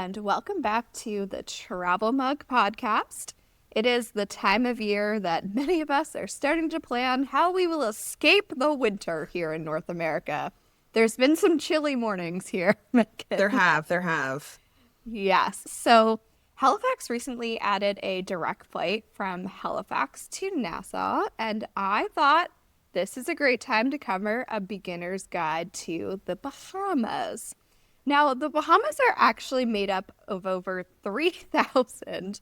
and welcome back to the Travel Mug Podcast. It is the time of year that many of us are starting to plan how we will escape the winter here in North America. There's been some chilly mornings here, Megan. There have. Yes. So Halifax recently added a direct flight from Halifax to Nassau, and I thought this is a great time to cover a beginner's guide to the Bahamas. Now, the Bahamas are actually made up of over 3,000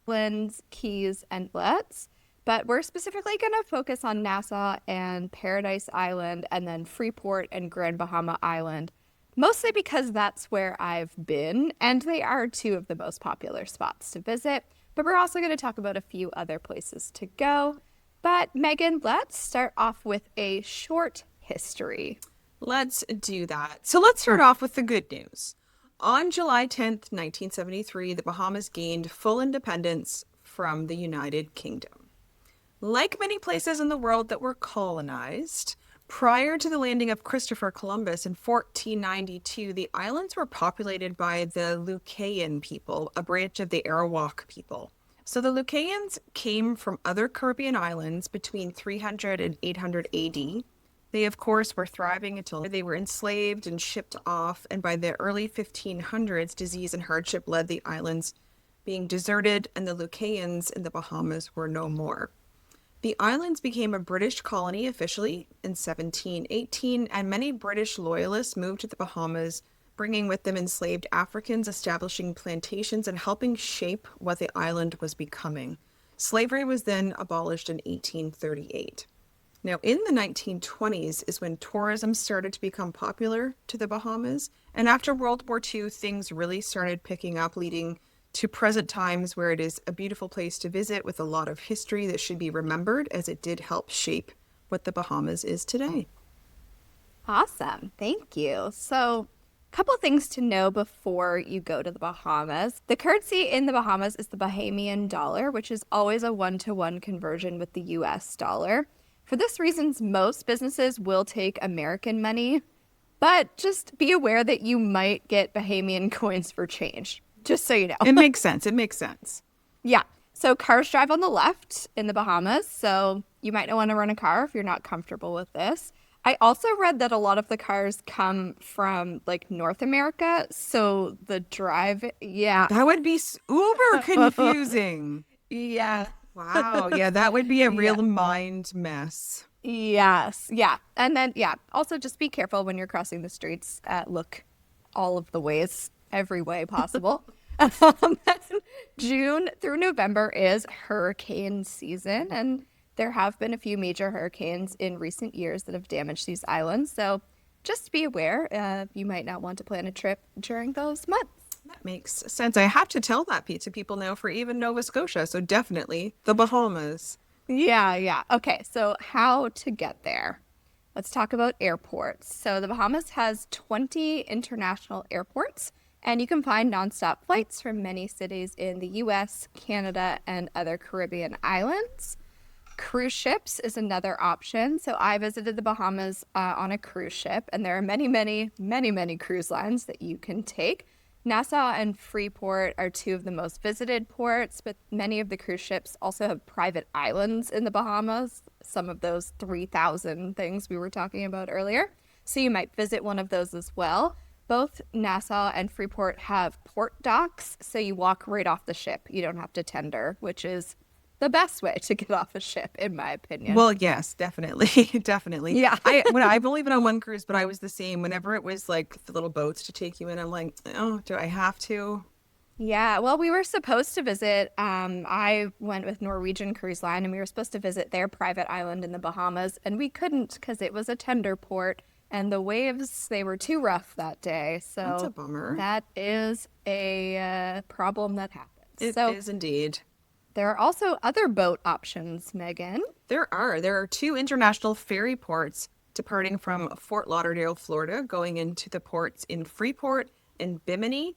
islands, keys, and islets, but we're specifically going to focus on Nassau and Paradise Island, and then Freeport and Grand Bahama Island, mostly because that's where I've been, and they are two of the most popular spots to visit, but we're also going to talk about a few other places to go. But Megan, let's start off with a short history. Let's do that. So let's start off with the good news. On July 10th, 1973, the Bahamas gained full independence from the United Kingdom. Like many places in the world that were colonized, prior to the landing of Christopher Columbus in 1492, the islands were populated by the Lucayan people, a branch of the Arawak people. So the Lucayans came from other Caribbean islands between 300 and 800 AD. They, of course, were thriving until they were enslaved and shipped off, and by the early 1500s, disease and hardship led the islands being deserted, and the Lucayans in the Bahamas were no more. The islands became a British colony officially in 1718, and many British loyalists moved to the Bahamas, bringing with them enslaved Africans, establishing plantations, and helping shape what the island was becoming. Slavery was then abolished in 1838. Now, in the 1920s is when tourism started to become popular to the Bahamas. And after World War II, things really started picking up, leading to present times where it is a beautiful place to visit with a lot of history that should be remembered, as it did help shape what the Bahamas is today. Awesome. Thank you. So, a couple things to know before you go to the Bahamas. The currency in the Bahamas is the Bahamian dollar, which is always a one-to-one conversion with the US dollar. For this reason, most businesses will take American money, but just be aware that you might get Bahamian coins for change, just so you know. It makes sense. Yeah. So cars drive on the left in the Bahamas, so you might not want to rent a car if you're not comfortable with this. I also read that a lot of the cars come from like North America, so the drive, yeah. That would be uber confusing. Yeah. Wow. Yeah, that would be a real mind mess. Yes. Yeah. And then, yeah, also just be careful when you're crossing the streets. Look all of the ways, every way possible. June through November is hurricane season, and there have been a few major hurricanes in recent years that have damaged these islands. So just be aware, you might not want to plan a trip during those months. That makes sense. I have to tell that to people now for even Nova Scotia. So definitely the Bahamas. Yeah. Okay, so how to get there? Let's talk about airports. So the Bahamas has 20 international airports, and you can find nonstop flights from many cities in the US, Canada, and other Caribbean islands. Cruise ships is another option. So I visited the Bahamas on a cruise ship, and there are many cruise lines that you can take. Nassau and Freeport are two of the most visited ports, but many of the cruise ships also have private islands in the Bahamas, some of those 3,000 things we were talking about earlier. So you might visit one of those as well. Both Nassau and Freeport have port docks, so you walk right off the ship. You don't have to tender, which is the best way to get off a ship, in my opinion. Well, yes, definitely. Definitely. Yeah. I've only been on one cruise, but I was the same. Whenever it was like the little boats to take you in, I'm like, oh, do I have to? Yeah, well, we were supposed to visit, I went with Norwegian Cruise Line, and we were supposed to visit their private island in the Bahamas, and we couldn't because it was a tender port, and the waves, they were too rough that day. So that's a bummer. That is a problem that happens. It is indeed. There are also other boat options, Megan. There are two international ferry ports departing from Fort Lauderdale, Florida, going into the ports in Freeport and Bimini,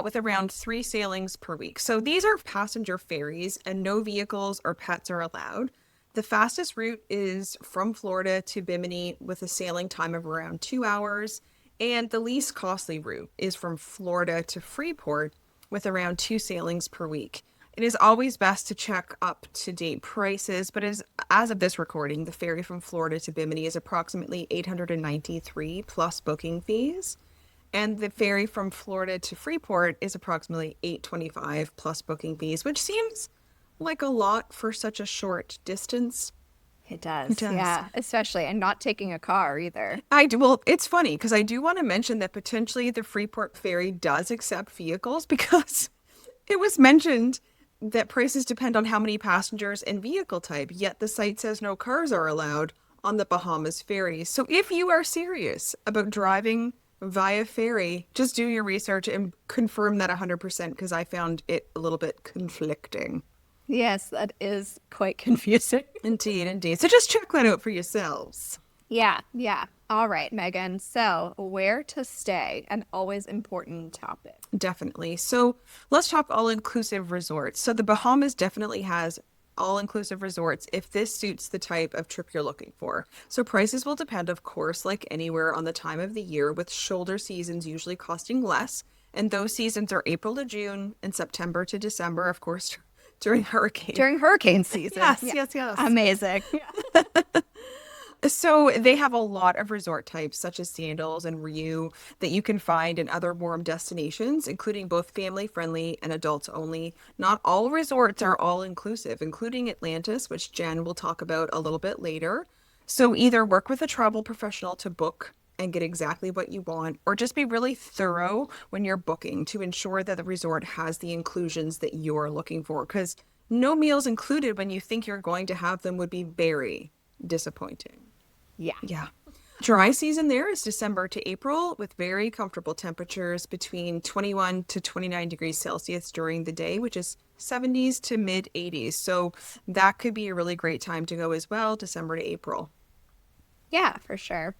with around 3 sailings per week. So these are passenger ferries, and no vehicles or pets are allowed. The fastest route is from Florida to Bimini with a sailing time of around 2 hours. And the least costly route is from Florida to Freeport with around 2 sailings per week. It is always best to check up-to-date prices, but as of this recording, the ferry from Florida to Bimini is approximately $893 plus booking fees, and the ferry from Florida to Freeport is approximately $825 plus booking fees, which seems like a lot for such a short distance. It does. It does. Yeah, especially, and not taking a car either. Well, it's funny because I do want to mention that potentially the Freeport ferry does accept vehicles because it was mentioned that prices depend on how many passengers and vehicle type, yet the site says no cars are allowed on the Bahamas ferry. So if you are serious about driving via ferry, just do your research and confirm that 100% because I found it a little bit conflicting. Yes, that is quite confusing. Indeed, indeed. So just check that out for yourselves. Yeah, yeah. All right, Megan. So, where to stay? An always important topic. Definitely. So let's talk all-inclusive resorts. So the Bahamas definitely has all-inclusive resorts if this suits the type of trip you're looking for. So prices will depend, of course, like anywhere on the time of the year, with shoulder seasons usually costing less. And those seasons are April to June and September to December, of course, during hurricane season. Yes, Yeah. yes. Amazing. So they have a lot of resort types such as Sandals and Riu that you can find in other warm destinations, including both family friendly and adults only. Not all resorts are all inclusive, including Atlantis, which Jen will talk about a little bit later. So either work with a travel professional to book and get exactly what you want, or just be really thorough when you're booking to ensure that the resort has the inclusions that you're looking for, because no meals included when you think you're going to have them would be very disappointing. Yeah. Dry season there is December to April with very comfortable temperatures between 21 to 29 degrees Celsius during the day, which is 70s to mid 80s. So that could be a really great time to go as well, December to April. Yeah, for sure.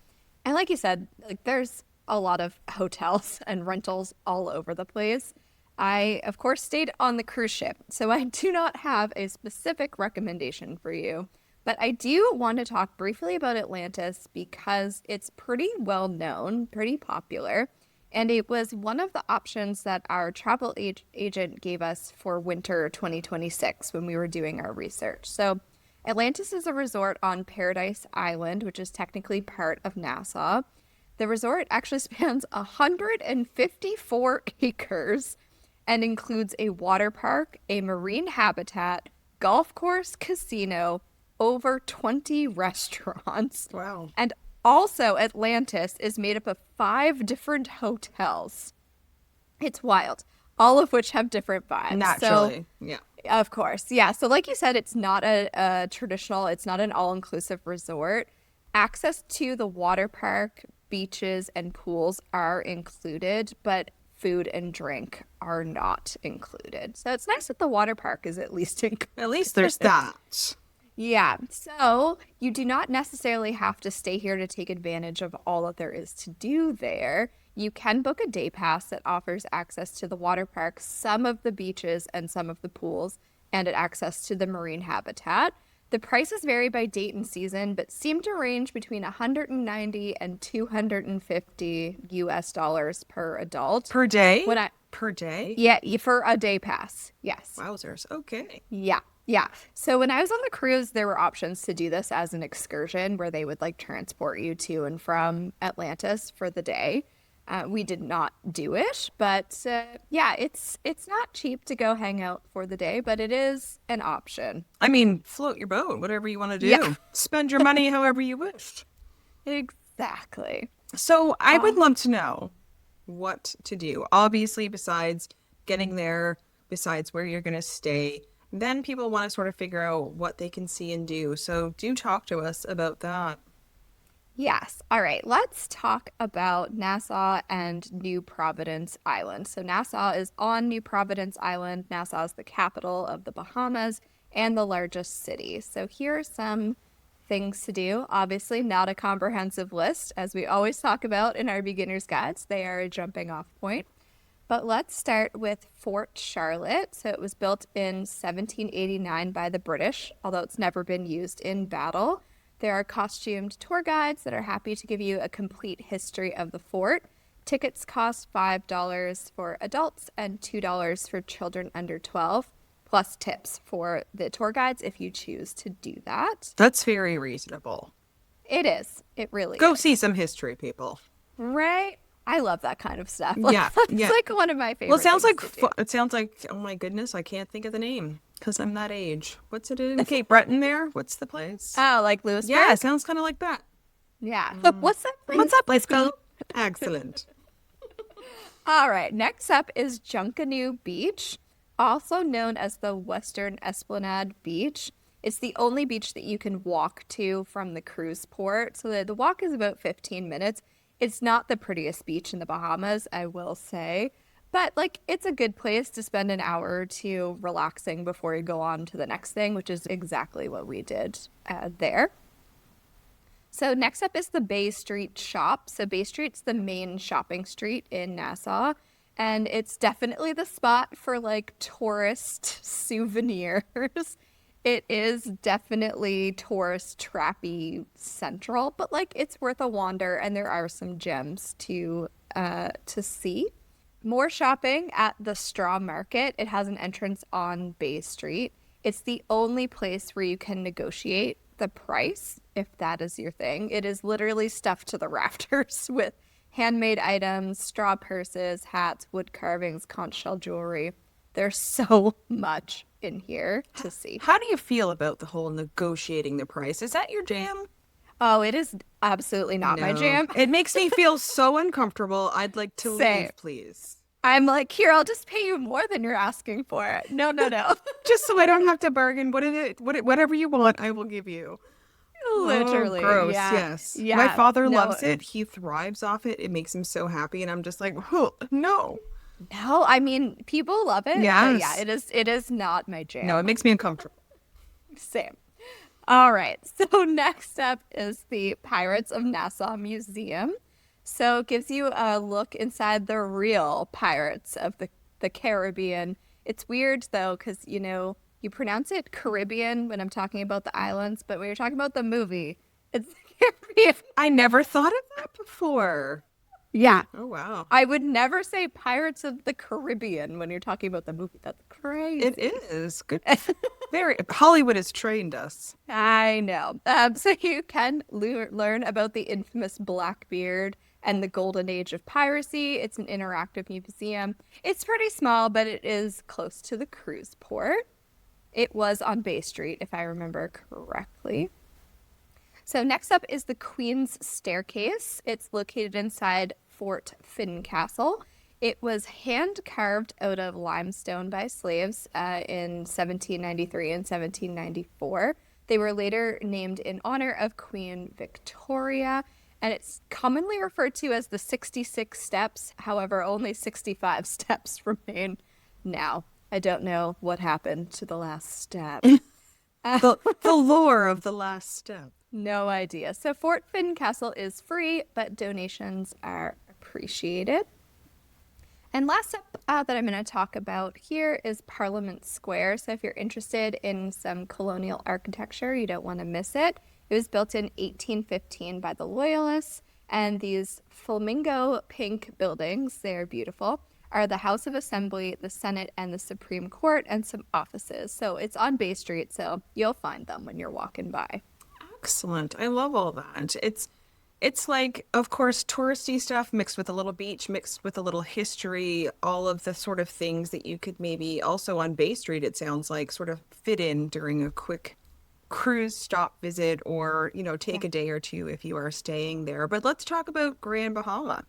And like you said, like there's a lot of hotels and rentals all over the place. I, of course, stayed on the cruise ship, so I do not have a specific recommendation for you. But I do want to talk briefly about Atlantis because it's pretty well known, pretty popular, and it was one of the options that our travel agent gave us for winter 2026 when we were doing our research. So Atlantis is a resort on Paradise Island, which is technically part of Nassau. The resort actually spans 154 acres and includes a water park, a marine habitat, golf course, casino, over 20 restaurants. Wow. And also, Atlantis is made up of 5 different hotels. It's wild, all of which have different vibes. Naturally, yeah. Of course, yeah. So like you said, it's not a traditional, it's not an all-inclusive resort. Access to the water park, beaches, and pools are included, but food and drink are not included. So it's nice that the water park is at least included. At least there's that. Yeah, so you do not necessarily have to stay here to take advantage of all that there is to do there. You can book a day pass that offers access to the water park, some of the beaches, and some of the pools, and access to the marine habitat. The prices vary by date and season, but seem to range between $190 and $250 US dollars per adult. Per day? Per day? Yeah, for a day pass. Yes. Wowzers. Okay. Yeah. Yeah. So when I was on the cruise, there were options to do this as an excursion where they would like transport you to and from Atlantis for the day. We did not do it, but yeah, it's not cheap to go hang out for the day, but it is an option. I mean, float your boat, whatever you want to do. Yeah. Spend your money however you wish. Exactly. So I would love to know what to do. Obviously, besides getting there, besides where you're going to stay, then people want to sort of figure out what they can see and do. So do talk to us about that. Yes. All right. Let's talk about Nassau and New Providence Island. So Nassau is on New Providence Island. Nassau is the capital of the Bahamas and the largest city. So here are some things to do. Obviously, not a comprehensive list, as we always talk about in our beginner's guides. They are a jumping off point. But let's start with Fort Charlotte. So it was built in 1789 by the British, although it's never been used in battle. There are costumed tour guides that are happy to give you a complete history of the fort. Tickets cost $5 for adults and $2 for children under 12, plus tips for the tour guides if you choose to do that. That's very reasonable. It is. It really Go is. see some history, people. Right? I love that kind of stuff. Yeah, It's yeah. like one of my favorite Well, it sounds things like to do. it sounds like oh my goodness, I can't think of the name because I'm that age. What's it in Cape Breton there? What's the place? Oh, like Lewisburg? Yeah, it sounds kind of like that. Yeah. What's that place? What's that place called? Excellent. All right. Next up is Junkanoo Beach, also known as the Western Esplanade Beach. It's the only beach that you can walk to from the cruise port. So the walk is about 15 minutes. It's not the prettiest beach in the Bahamas, I will say. But like it's a good place to spend an hour or two relaxing before you go on to the next thing, which is exactly what we did there. So next up is the Bay Street Shop. So Bay Street's the main shopping street in Nassau, and it's definitely the spot for like tourist souvenirs. It is definitely tourist trappy central, but like it's worth a wander, and there are some gems to see. More shopping at the Straw Market. It has an entrance on Bay Street. It's the only place where you can negotiate the price, if that is your thing. It is literally stuffed to the rafters with handmade items, straw purses, hats, wood carvings, conch shell jewelry. There's so much in here to see. How do you feel about the whole negotiating the price? Is that your jam? Oh, it is absolutely not my jam. It makes me feel so uncomfortable. I'd like to Same. leave, please. I'm like, here, I'll just pay you more than you're asking for. No, no, no. Just so I don't have to bargain. Whatever you want, I will give you. Literally. Oh, gross. Yeah. Yes. Yeah. My father No. loves it. He thrives off it. It makes him so happy. And I'm just like, oh, no. No, I mean, people love it. But Yes. yeah, it is not my jam. No, it makes me uncomfortable. Same. All right. So next up is the Pirates of Nassau Museum. So it gives you a look inside the real pirates of the Caribbean. It's weird though, because you pronounce it Caribbean when I'm talking about the islands, but when you're talking about the movie, it's the Caribbean. I never thought of that before. Yeah. Oh, wow. I would never say Pirates of the Caribbean when you're talking about the movie. That's crazy. It is. Good. Very. Hollywood has trained us. I know. So you can learn about the infamous Blackbeard and the golden age of piracy. It's an interactive museum. It's pretty small, but it is close to the cruise port. It was on Bay Street, if I remember correctly. So next up is the Queen's Staircase. It's located inside Fort Fincastle. It was hand carved out of limestone by slaves in 1793 and 1794. They were later named in honor of Queen Victoria, and it's commonly referred to as the 66 steps. However, only 65 steps remain now. I don't know what happened to the last step. The lore of the last step. No idea. So Fort Fincastle is free, but donations are appreciated. And last up that I'm going to talk about here is Parliament Square. So if you're interested in some colonial architecture, you don't want to miss it. It was built in 1815 by the Loyalists, and these flamingo pink buildings, they're beautiful, are the House of Assembly, the Senate, and the Supreme Court, and some offices. So it's on Bay Street, so you'll find them when you're walking by. Excellent. I love all that. It's like, of course, touristy stuff mixed with a little beach, mixed with a little history, all of the sort of things that you could maybe also on Bay Street, it sounds like, sort of fit in during a quick cruise stop visit or, take a day or two if you are staying there. But let's talk about Grand Bahama.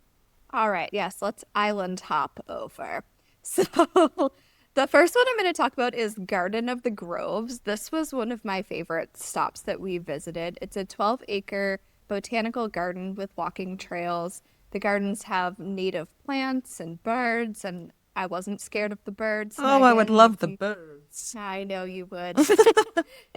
All right, yes, let's island hop over. So the first one I'm going to talk about is Garden of the Groves. This was one of my favorite stops that we visited. It's a 12-acre botanical garden with walking trails. The gardens have native plants and birds, and I wasn't scared of the birds. Oh, I would Megan. love the birds. I know you would.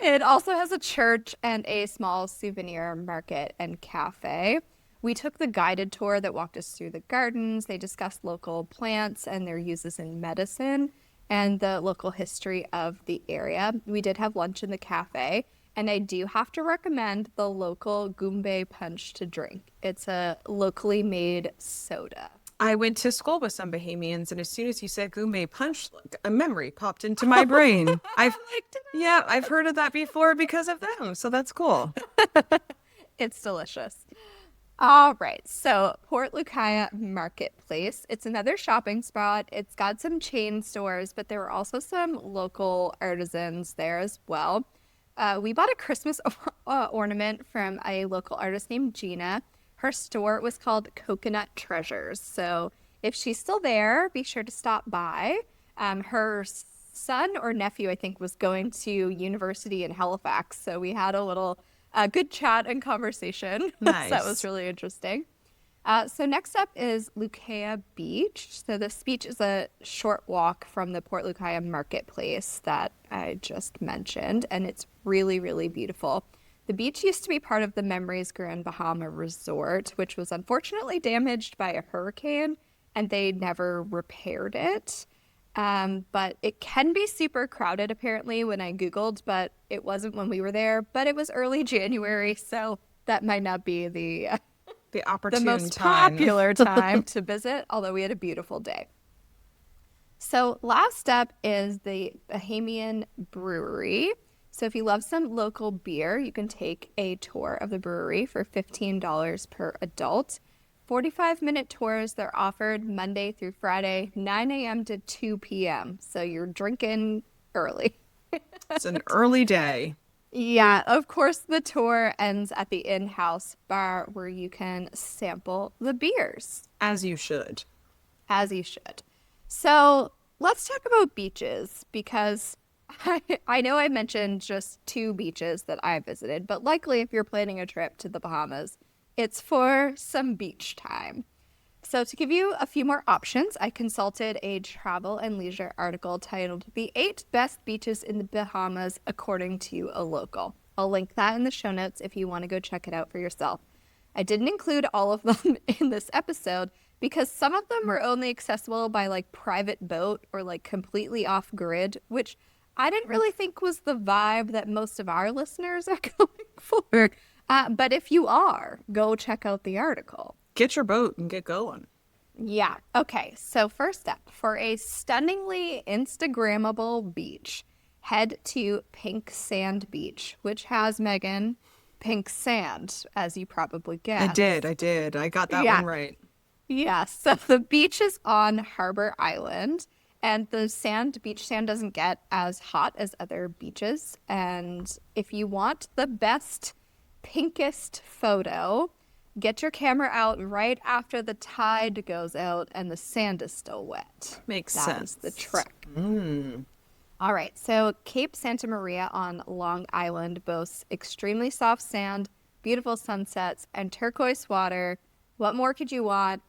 It also has a church and a small souvenir market and cafe. We took the guided tour that walked us through the gardens. They discussed local plants and their uses in medicine and the local history of the area. We did have lunch in the cafe, and I do have to recommend the local Goombay punch to drink. It's a locally made soda. I went to school with some Bahamians, and as soon as you said gourmet punch, a memory popped into my brain. I've heard of that before because of them, so that's cool. It's delicious. All right, so Port Lucaya Marketplace. It's another shopping spot. It's got some chain stores, but there were also some local artisans there as well. We bought a Christmas ornament from a local artist named Gina. Her store was called Coconut Treasures. So if she's still there, be sure to stop by. Her son or nephew, I think, was going to university in Halifax. So we had a little good chat and conversation. Nice. So that was really interesting. So next up is Lucaya Beach. So this beach is a short walk from the Port Lucaya Marketplace that I just mentioned, and it's really, really beautiful. The beach used to be part of the Memories Grand Bahama Resort, which was unfortunately damaged by a hurricane, and they never repaired it. But it can be super crowded apparently when I Googled, but it wasn't when we were there. But it was early January, so that might not be the opportune most time. popular time to visit, although we had a beautiful day. So last up is the Bahamian Brewery. So if you love some local beer, you can take a tour of the brewery for $15 per adult. 45-minute tours, they're offered Monday through Friday, 9 a.m. to 2 p.m. So you're drinking early. It's an early day. Yeah, of course, the tour ends at the in-house bar where you can sample the beers. As you should. As you should. So let's talk about beaches because I know I mentioned just 2 beaches that I visited, but likely if you're planning a trip to the Bahamas, it's for some beach time. So to give you a few more options, I consulted a travel and leisure article titled The 8 Best Beaches in the Bahamas According to a Local. I'll link that in the show notes if you want to go check it out for yourself. I didn't include all of them in this episode because some of them were only accessible by like private boat or like completely off grid, which I didn't really think was the vibe that most of our listeners are going for. But if you are, go check out the article. Get your boat and get going. Yeah. Okay. So first up, for a stunningly Instagrammable beach, head to Pink Sand Beach, which has, Megan, pink sand, as you probably guessed. I did. I got that one right. Yeah. So the beach is on Harbor Island, and the beach sand doesn't get as hot as other beaches. And if you want the best, pinkest photo, get your camera out right after the tide goes out and the sand is still wet. Makes sense. That is the trick. All right, so Cape Santa Maria on Long Island boasts extremely soft sand, beautiful sunsets, and turquoise water. What more could you want?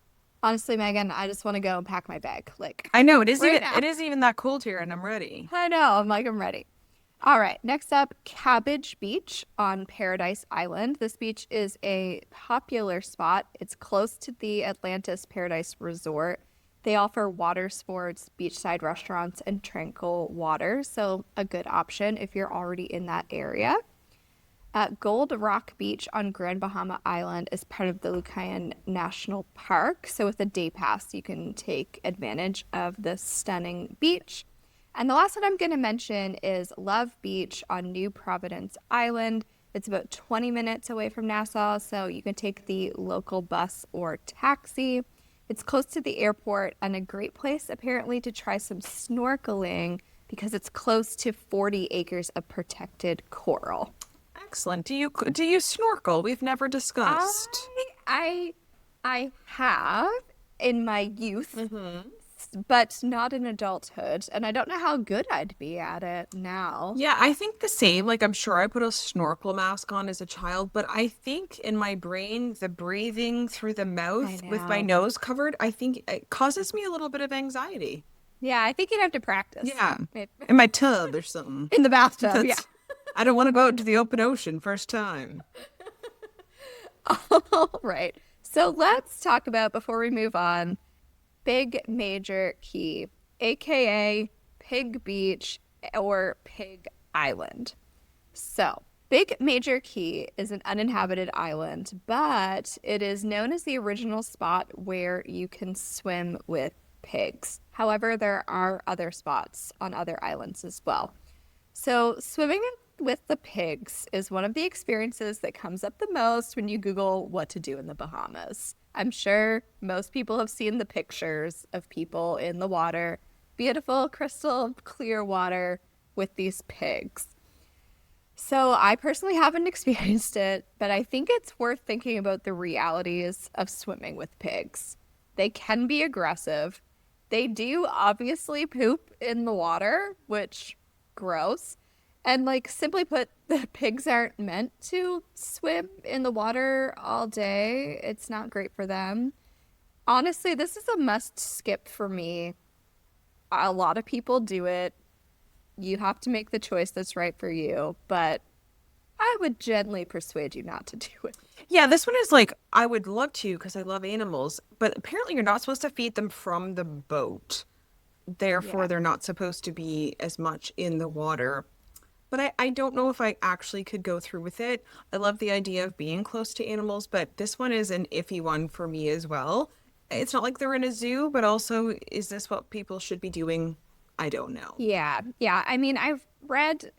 Honestly, Megan, I just want to go and pack my bag. I know it is right now. it is even that cold here, and I'm ready. I know. I'm ready. All right, next up, Cabbage Beach on Paradise Island. This beach is a popular spot. It's close to the Atlantis Paradise Resort. They offer water sports, beachside restaurants, and tranquil water, so a good option if you're already in that area. Gold Rock Beach on Grand Bahama Island is part of the Lucayan National Park, so with a day pass, you can take advantage of this stunning beach. And the last one I'm going to mention is Love Beach on New Providence Island. It's about 20 minutes away from Nassau, so you can take the local bus or taxi. It's close to the airport and a great place apparently to try some snorkeling because it's close to 40 acres of protected coral. Excellent. Do you snorkel? We've never discussed. I have in my youth. But not in adulthood. And I don't know how good I'd be at it now. Yeah, I think the same. I'm sure I put a snorkel mask on as a child, but I think in my brain, the breathing through the mouth with my nose covered, I think it causes me a little bit of anxiety. Yeah, I think you'd have to practice. Yeah, in my tub or something. In the bathtub, yeah. I don't want to go out to the open ocean first time. All right. So let's talk about, before we move on, Big Major Key, aka Pig Beach or Pig Island. So Big Major Key is an uninhabited island, but it is known as the original spot where you can swim with pigs. However, there are other spots on other islands as well. So, swimming with the pigs is one of the experiences that comes up the most when you Google what to do in the Bahamas. I'm sure most people have seen the pictures of people in the water, beautiful, crystal clear water with these pigs. So I personally haven't experienced it, but I think it's worth thinking about the realities of swimming with pigs. They can be aggressive. They do obviously poop in the water, which gross. And like simply put, the pigs aren't meant to swim in the water all day. It's not great for them. Honestly, this is a must skip for me. A lot of people do it. You have to make the choice that's right for you, but I would gently persuade you not to do it. Yeah, this one is like, I would love to because I love animals, but apparently you're not supposed to feed them from the boat. Therefore, Yeah. they're not supposed to be as much in the water. But I don't know if I actually could go through with it. I love the idea of being close to animals, but this one is an iffy one for me as well. It's not like they're in a zoo, but also, is this what people should be doing? I don't know. Yeah. Yeah. I mean, I've read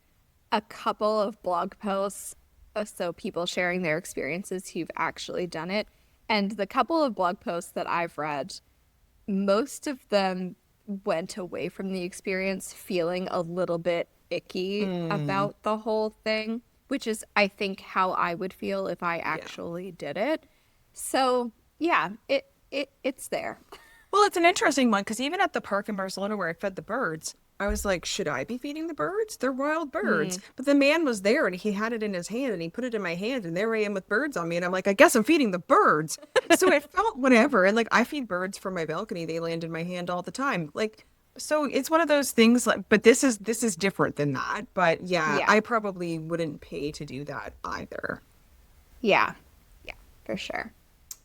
a couple of blog posts, so people sharing their experiences who've actually done it. And the couple of blog posts that I've read, most of them went away from the experience feeling a little bit icky about the whole thing, which is, I think, how I would feel if I Yeah. actually did it. So, yeah, it's there. Well, it's an interesting one because even at the park in Barcelona where I fed the birds, I was like, should I be feeding the birds? They're wild birds. But the man was there and he had it in his hand and he put it in my hand and there I am with birds on me. And I'm like, I guess I'm feeding the birds. So it felt whatever. And like, I feed birds from my balcony. They land in my hand all the time. Like, so it's one of those things like, but this is different than that. But yeah, Yeah. I probably wouldn't pay to do that either. Yeah. Yeah, for sure.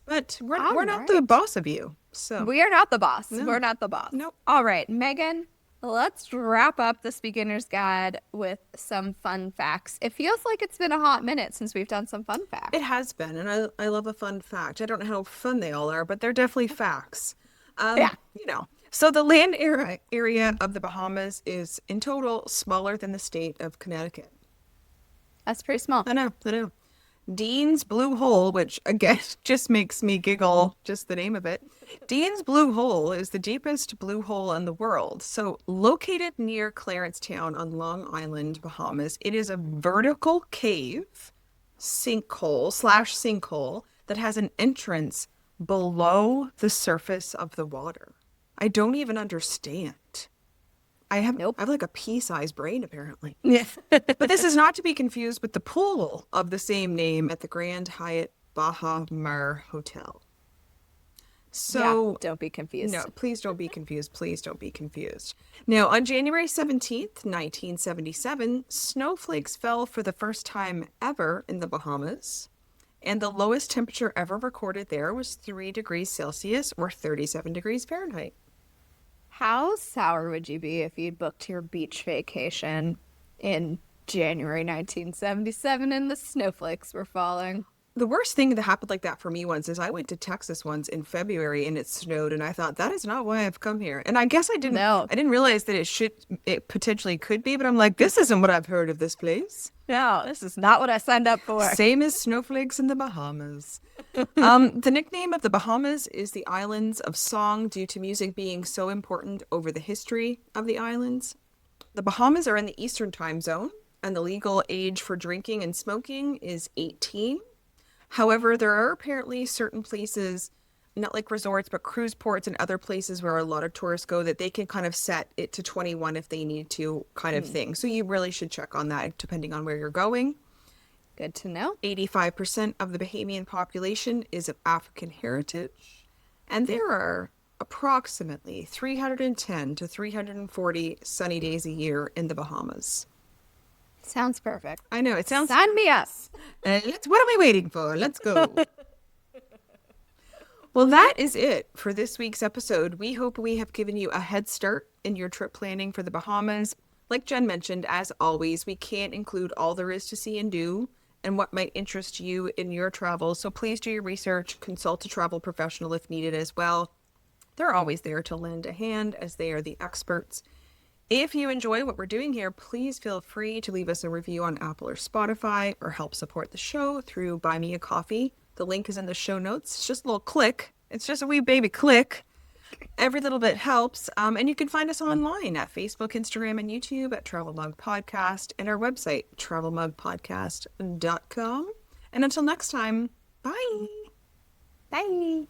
But we're All we're not the right. boss of you. So We are not the boss. No. We're not the boss. Nope. All right, Megan, let's wrap up this beginner's guide with some fun facts. It feels like it's been a hot minute since we've done some fun facts. It has been, and I love a fun fact. I don't know how fun they all are, but they're definitely facts. Yeah. You know. So the land area of the Bahamas is in total smaller than the state of Connecticut. That's pretty small. I know, I know. Dean's Blue Hole, which again just makes me giggle, just the name of it. Dean's Blue Hole is the deepest blue hole in the world. So, located near Clarencetown on Long Island, Bahamas, it is a vertical cave, sinkhole that has an entrance below the surface of the water. I don't even understand. Nope. I have like a pea-sized brain apparently. Yeah. But this is not to be confused with the pool of the same name at the Grand Hyatt Bahamar Hotel. So, Don't be confused. no, please don't be confused. Please don't be confused. Now, on January 17th, 1977, snowflakes fell for the first time ever in the Bahamas. And the lowest temperature ever recorded there was 3 degrees Celsius or 37 degrees Fahrenheit. How sour would you be if you'd booked your beach vacation in January 1977 and the snowflakes were falling? The worst thing that happened like that for me once is I went to Texas once in February and it snowed and I thought that is not why I've come here. And I guess No. I didn't realize that it potentially could be, but I'm like, this isn't what I've heard of this place. No, this is not what I signed up for. Same as snowflakes in the Bahamas. The nickname of the Bahamas is the Islands of Song due to music being so important over the history of the islands. The Bahamas are in the Eastern time zone and the legal age for drinking and smoking is 18. However, there are apparently certain places, not like resorts, but cruise ports and other places where a lot of tourists go that they can kind of set it to 21 if they need to, kind of thing. So you really should check on that depending on where you're going. Good to know. 85% of the Bahamian population is of African heritage, and there are approximately 310 to 340 sunny days a year in the Bahamas. Sounds perfect. I know, it sounds... Sign me up. what am I waiting for? Let's go. Well, that is it for this week's episode. We hope we have given you a head start in your trip planning for the Bahamas. Like Jen mentioned, as always, we can't include all there is to see and do and what might interest you in your travels. So please do your research, consult a travel professional if needed as well. They're always there to lend a hand as they are the experts. If you enjoy what we're doing here, please feel free to leave us a review on Apple or Spotify or help support the show through Buy Me a Coffee. The link is in the show notes. It's just a little click. It's just a wee baby click. Every little bit helps. And you can find us online at Facebook, Instagram, and YouTube at Travel Mug Podcast and our website, travelmugpodcast.com. And until next time, bye. Bye.